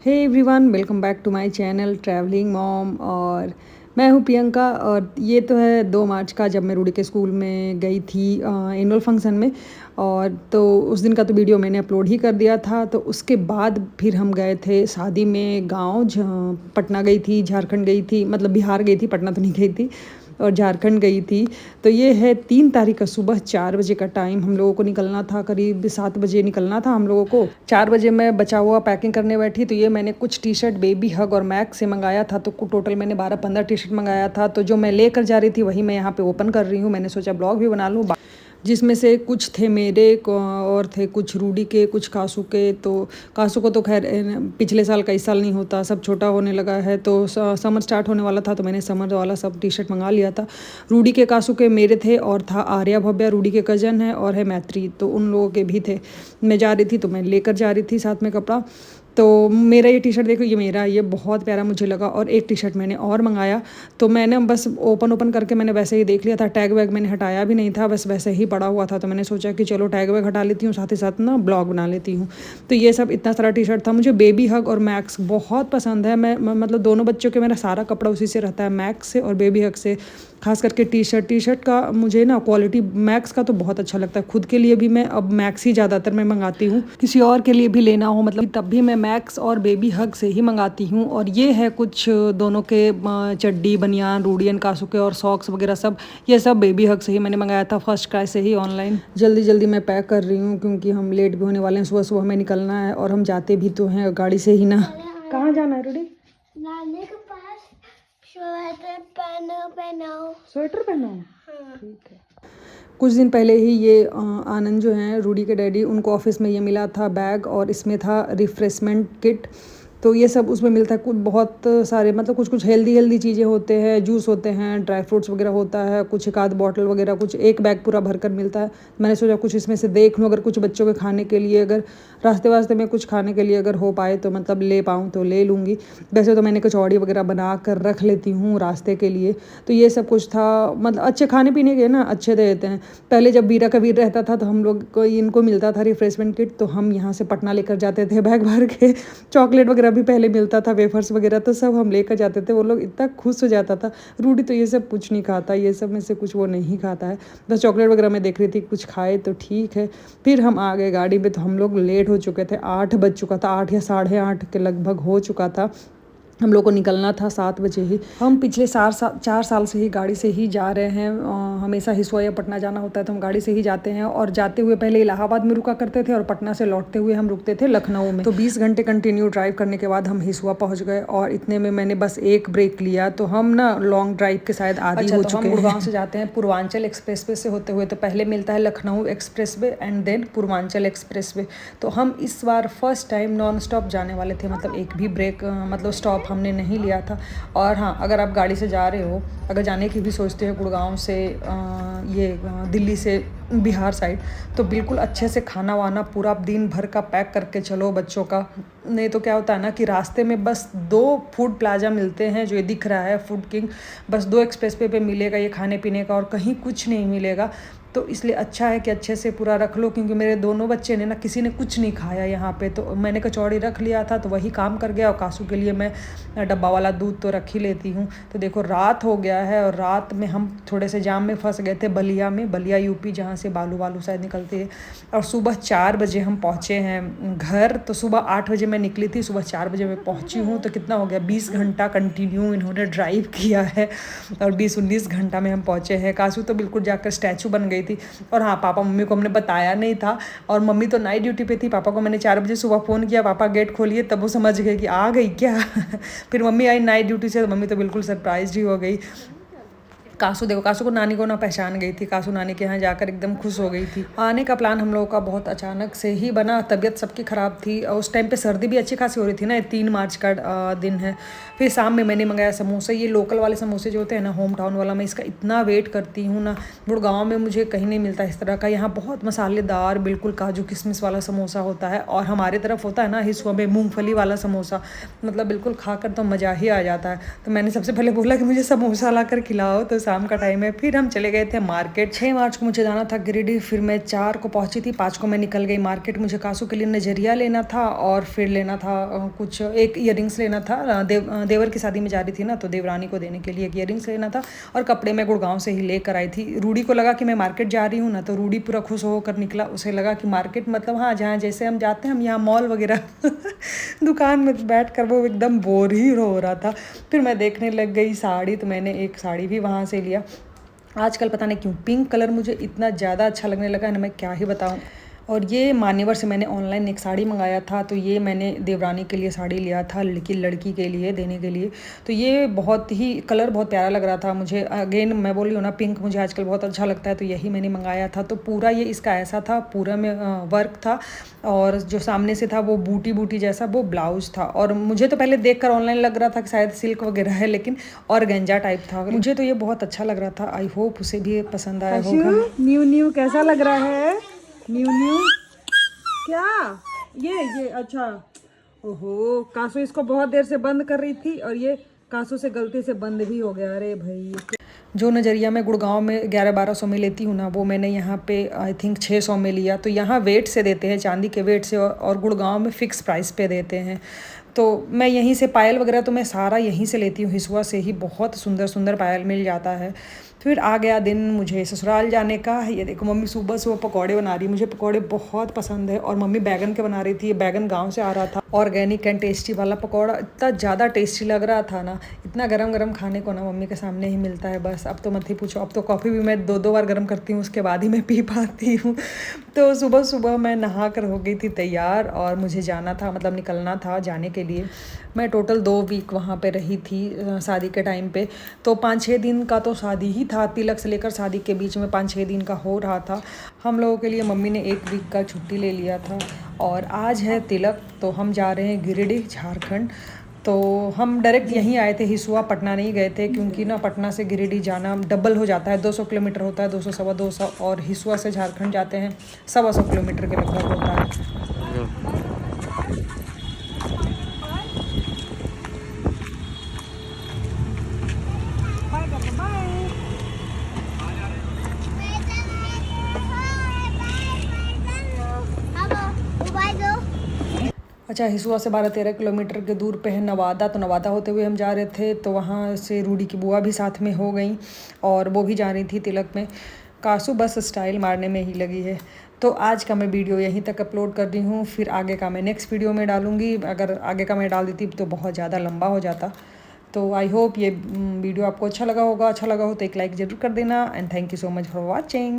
Hey everyone, welcome back to my channel travelling mom. और मैं हूँ प्रियंका। और ये तो है 2 मार्च का, जब मैं रूडी के स्कूल में गई थी एनुअल फंक्शन में। और तो उस दिन का तो वीडियो मैंने अपलोड ही कर दिया था। तो उसके बाद फिर हम गए थे शादी में गाँव, पटना गई थी, झारखंड गई थी, मतलब बिहार गई थी, पटना तो नहीं गई थी, और झारखंड गई थी। तो ये है 3 तारीख का सुबह 4 बजे का टाइम। हम लोगों को निकलना था, करीब 7 बजे निकलना था हम लोगों को। 4 बजे मैं बचा हुआ पैकिंग करने बैठी, तो ये मैंने कुछ टी शर्ट बेबी हग और मैक्स से मंगाया था। तो टोटल मैंने 12-15 टी शर्ट मंगाया था। तो जो मैं लेकर जा रही थी वही मैं यहाँ पे ओपन कर रही हूँ। मैंने सोचा ब्लॉग भी बना लूँ, जिसमें से कुछ थे मेरे और थे कुछ रूडी के, कुछ कासू के। तो कासू को तो खैर पिछले साल का इस साल नहीं होता, सब छोटा होने लगा है। तो समर स्टार्ट होने वाला था, तो मैंने समर वाला सब टी शर्ट मंगा लिया था। रूडी के, कासू के मेरे थे, और था आर्या भव्या, रूडी के कज़न है, और है मैत्री, तो उन लोगों के भी थे। मैं जा रही थी तो मैं लेकर जा रही थी साथ में कपड़ा। तो मेरा ये टी शर्ट देखो, ये मेरा, ये बहुत प्यारा मुझे लगा। और एक टी शर्ट मैंने और मंगाया, तो मैंने बस ओपन करके मैंने वैसे ही देख लिया था। टैग वैग मैंने हटाया भी नहीं था, बस वैसे ही पड़ा हुआ था। तो मैंने सोचा कि चलो टैग वैग हटा लेती हूँ, साथ ही साथ ना ब्लॉग बना लेती हूँ। तो ये सब इतना सारा टी शर्ट था। मुझे बेबी हग और मैक्स बहुत पसंद है। मैं मतलब दोनों बच्चों के मेरा सारा कपड़ा उसी से रहता है, मैक्स से और बेबी हग से। खास करके टी शर्ट का मुझे ना क्वालिटी मैक्स का तो बहुत अच्छा लगता है। खुद के लिए भी मैं अब मैक्स ही ज़्यादातर मैं मंगाती हूँ। किसी और के लिए भी लेना हो मतलब तब भी मैं मैक्स और बेबी हग से ही मंगाती हूँ। और ये है कुछ दोनों के चड्डी, बनियान, रूडियन, कासू के, और सॉक्स वगैरह सब, ये सब बेबी हग से ही मैंने मंगाया था, फर्स्ट क्राई से ही ऑनलाइन। जल्दी जल्दी मैं पैक कर रही हूँ क्योंकि हम लेट भी होने वाले हैं। सुबह सुबह हमें निकलना है, और हम जाते भी तो हैं गाड़ी से ही ना। कहाँ जाना है रूडी? नानी के पास। स्वेटर पहनाओ। स्वेटर पहनो। हाँ। ठीक है। कुछ दिन पहले ही ये आनंद जो हैं रूडी के डैडी, उनको ऑफिस में ये मिला था बैग, और इसमें था रिफ्रेशमेंट किट। तो ये सब उसमें मिलता है, कुछ बहुत सारे, मतलब कुछ कुछ हेल्दी चीज़ें होते हैं, जूस होते हैं, ड्राई फ्रूट्स वगैरह होता है, कुछ एक आध बॉटल वगैरह, कुछ एक बैग पूरा भरकर मिलता है। मैंने सोचा कुछ इसमें से देख लूँ, अगर कुछ बच्चों के खाने के लिए, अगर रास्ते वास्ते में कुछ खाने के लिए अगर हो पाए तो मतलब ले पाऊँ तो ले लूँगी। वैसे तो मैंने कचौड़ी वगैरह बना कर रख लेती हूँ रास्ते के लिए। तो ये सब कुछ था, मतलब अच्छे खाने पीने के ना अच्छे देते हैं। पहले जब बीरा कबीर रहता था तो हम लोग को इनको मिलता था रिफ्रेशमेंट किट, तो हम यहाँ से पटना लेकर जाते थे बैग भर के। चॉकलेट वगैरह भी पहले मिलता था, वेफर्स वगैरह, तो सब हम लेकर जाते थे। वो लोग इतना खुश हो जाता था। रूडी तो ये सब कुछ नहीं खाता, ये सब में से कुछ वो नहीं खाता है। बस चॉकलेट वगैरह मैं देख रही थी, कुछ खाए तो ठीक है। फिर हम आ गए गाड़ी में, तो हम लोग लेट हो चुके थे, 8 बज चुका था, 8 या 8:30 के लगभग हो चुका था। हम लोग को निकलना था 7 बजे ही। हम पिछले 4 साल से ही गाड़ी से ही जा रहे हैं। हमेशा हिसुआ या पटना जाना होता है तो हम गाड़ी से ही जाते हैं। और जाते हुए पहले इलाहाबाद में रुका करते थे, और पटना से लौटते हुए हम रुकते थे लखनऊ में। तो 20 घंटे कंटिन्यू ड्राइव करने के बाद हम हिसुआ पहुंच गए, और इतने में मैंने बस एक ब्रेक लिया। तो हम ना लॉन्ग ड्राइव के शायद आदी हो चुके हैं। हम गुड़गांव से जाते हैं पूर्वांचल एक्सप्रेस वे से होते हुए, तो पहले मिलता है Lucknow express way and then Purvanchal express way. तो हम इस बार फर्स्ट टाइम नॉन स्टॉप जाने वाले थे, मतलब एक भी ब्रेक मतलब स्टॉप हमने नहीं लिया था। और हाँ, अगर आप गाड़ी से जा रहे हो, अगर जाने की भी सोचते हो गुड़गांव से दिल्ली से बिहार साइड, तो बिल्कुल अच्छे से खाना वाना पूरा दिन भर का पैक करके चलो बच्चों का। नहीं तो क्या होता है ना कि रास्ते में बस 2 फूड प्लाजा मिलते हैं, जो ये दिख रहा है फूड किंग, बस 2 एक्सप्रेस वे पे मिलेगा ये खाने पीने का, और कहीं कुछ नहीं मिलेगा। तो इसलिए अच्छा है कि अच्छे से पूरा रख लो, क्योंकि मेरे दोनों बच्चे ने ना, किसी ने कुछ नहीं खाया यहाँ पे। तो मैंने कचौड़ी रख लिया था, तो वही काम कर गया। और कासू के लिए मैं डब्बा वाला दूध तो रख ही लेती हूँ। तो देखो रात हो गया है, और रात में हम थोड़े से जाम में फंस गए थे बलिया में, बलिया यूपी, जहाँ से बालू शायद निकलती है। और सुबह 4 बजे हम पहुँचे हैं घर। तो सुबह 8 बजे मैं निकली थी, सुबह 4 बजे मैं पहुँची हूँ। तो कितना हो गया, 20 घंटा कंटिन्यू इन्होंने ड्राइव किया है, और 20-19 घंटा में हम पहुँचे हैं। कासू तो बिल्कुल जाकर स्टैचू बन गई थी। और हाँ, पापा मम्मी को हमने बताया नहीं था, और मम्मी तो नाइट ड्यूटी पे थी। पापा को मैंने 4 बजे सुबह फ़ोन किया, पापा गेट खोलिए, तब वो समझ गए कि आ गई क्या। फिर मम्मी आई नाइट ड्यूटी से, तो मम्मी तो बिल्कुल सरप्राइज ही हो गई। कासू देखो, कासू को नानी को ना पहचान गई थी, कासू नानी के यहाँ जाकर एकदम खुश हो गई थी। आने का प्लान हम लोगों का बहुत अचानक से ही बना, तबीयत सबकी ख़राब थी, और उस टाइम पे सर्दी भी अच्छी खासी हो रही थी ना, 3 मार्च का दिन है। फिर शाम में मैंने मंगाया समोसे, ये लोकल वाले समोसे जो होते हैं ना, होम टाउन वाला, मैं इसका इतना वेट करती हूँ ना। गुड़गांव में मुझे कहीं नहीं मिलता इस तरह का। यहाँ बहुत मसालेदार बिल्कुल काजू किशमिश वाला समोसा होता है, और हमारे तरफ होता है ना हिसुआ में मूँगफली वाला समोसा, मतलब बिल्कुल खाकर तो मज़ा ही आ जाता है। तो मैंने सबसे पहले बोला कि मुझे समोसा ला कर खिलाओ, तो शाम का टाइम है। फिर हम चले गए थे मार्केट। 6 मार्च को मुझे जाना था गिरिडीह, फिर मैं 4 को पहुंची थी, 5 को मैं निकल गई मार्केट। मुझे कासू के लिए नजरिया लेना था और फिर लेना था कुछ एक ईयरिंग्स लेना था। देवर की शादी में जा रही थी ना, तो देवरानी को देने के लिए एक ईयरिंग्स लेना था और कपड़े मैं गुड़गांव से ही लेकर आई थी। रूडी को लगा कि मैं मार्केट जा रही हूँ ना, तो रूडी पूरा खुश होकर निकला। उसे लगा कि मार्केट मतलब हाँ, जहाँ जैसे हम जाते हैं हम यहाँ मॉल वगैरह दुकान में बैठ कर वो एकदम बोर ही हो रहा था। फिर मैं देखने लग गई साड़ी, तो मैंने एक साड़ी भी वहाँ से लिया। आजकल पता नहीं क्यों पिंक कलर मुझे इतना ज़्यादा अच्छा लगने लगा है ना, मैं क्या ही बताऊँ। और ये मान्यवर से मैंने ऑनलाइन एक साड़ी मंगाया था, तो ये मैंने देवरानी के लिए साड़ी लिया था, लड़की के लिए देने के लिए। तो ये बहुत ही कलर बहुत प्यारा लग रहा था मुझे। अगेन मैं बोल रही हूँ ना, पिंक मुझे आजकल बहुत अच्छा लगता है, तो यही मैंने मंगाया था। तो पूरा ये इसका ऐसा था, पूरा में वर्क था और जो सामने से था वो बूटी बूटी जैसा वो ब्लाउज था। और मुझे तो पहले देखकर ऑनलाइन लग रहा था कि शायद सिल्क वगैरह है, लेकिन ऑर्गेंजा टाइप था। मुझे तो ये बहुत अच्छा लग रहा था। आई होप उसे भी पसंद आया होगा। न्यू कैसा लग रहा है? न्यू क्या ये अच्छा। ओहो, कासू इसको बहुत देर से बंद कर रही थी और ये कासू से गलती से बंद भी हो गया। अरे भाई, जो नज़रिया मैं गुड़गांव में 1100-1200 में लेती हूँ ना, वो मैंने यहाँ पे आई थिंक 600 में लिया। तो यहाँ वेट से देते हैं, चांदी के वेट से, और गुड़गांव में फ़िक्स प्राइस पे देते हैं। तो मैं यहीं से पायल वगैरह तो मैं सारा यहीं से लेती हूँ, हिसुआ से ही बहुत सुंदर सुंदर पायल मिल जाता है। फिर आ गया दिन मुझे ससुराल जाने का। ये देखो मम्मी सुबह सुबह पकौड़े बना रही। मुझे पकौड़े बहुत पसंद है और मम्मी बैगन के बना रही थी। ये बैगन गांव से आ रहा था, ऑर्गेनिक एंड टेस्टी वाला पकौड़ा। इतना ज़्यादा टेस्टी लग रहा था ना, इतना गरम गरम खाने को ना मम्मी के सामने ही मिलता है बस। अब तो मत ही पूछो, अब तो कॉफ़ी भी मैं 2-2 बार गर्म करती हूँ, उसके बाद ही मैं पी पाती हूँ। तो सुबह सुबह मैं नहा कर हो गई थी तैयार और मुझे जाना था, मतलब निकलना था जाने के लिए। मैं टोटल 2 वीक वहाँ पे रही थी शादी के टाइम पे। तो 5-6 दिन का तो शादी ही था, तिलक से लेकर शादी के बीच में 5-6 दिन का हो रहा था। हम लोगों के लिए मम्मी ने 1 वीक का छुट्टी ले लिया था और आज है तिलक। तो हम जा रहे हैं गिरिडीह, झारखंड। तो हम डायरेक्ट यहीं आए थे, हिसुआ, पटना नहीं गए थे, क्योंकि ना पटना से गिरिडीह जाना डबल हो जाता है। 200 किलोमीटर होता है, 200 सवा 200, और हिसुआ से झारखंड जाते हैं 125 किलोमीटर के लगभग होता है। अच्छा, हिसुआ से 12-13 किलोमीटर के दूर पे है नवादा। तो नवादा होते हुए हम जा रहे थे, तो वहाँ से रूडी की बुआ भी साथ में हो गई और वो भी जा रही थी तिलक में। कासू बस स्टाइल मारने में ही लगी है। तो आज का मैं वीडियो यहीं तक अपलोड कर रही हूँ, फिर आगे का मैं नेक्स्ट वीडियो में डालूँगी। अगर आगे का मैं डाल देती तो बहुत ज़्यादा लंबा हो जाता। तो आई होप ये वीडियो आपको अच्छा लगा होगा। अच्छा लगा हो तो एक लाइक ज़रूर कर देना and thank you so much for watching.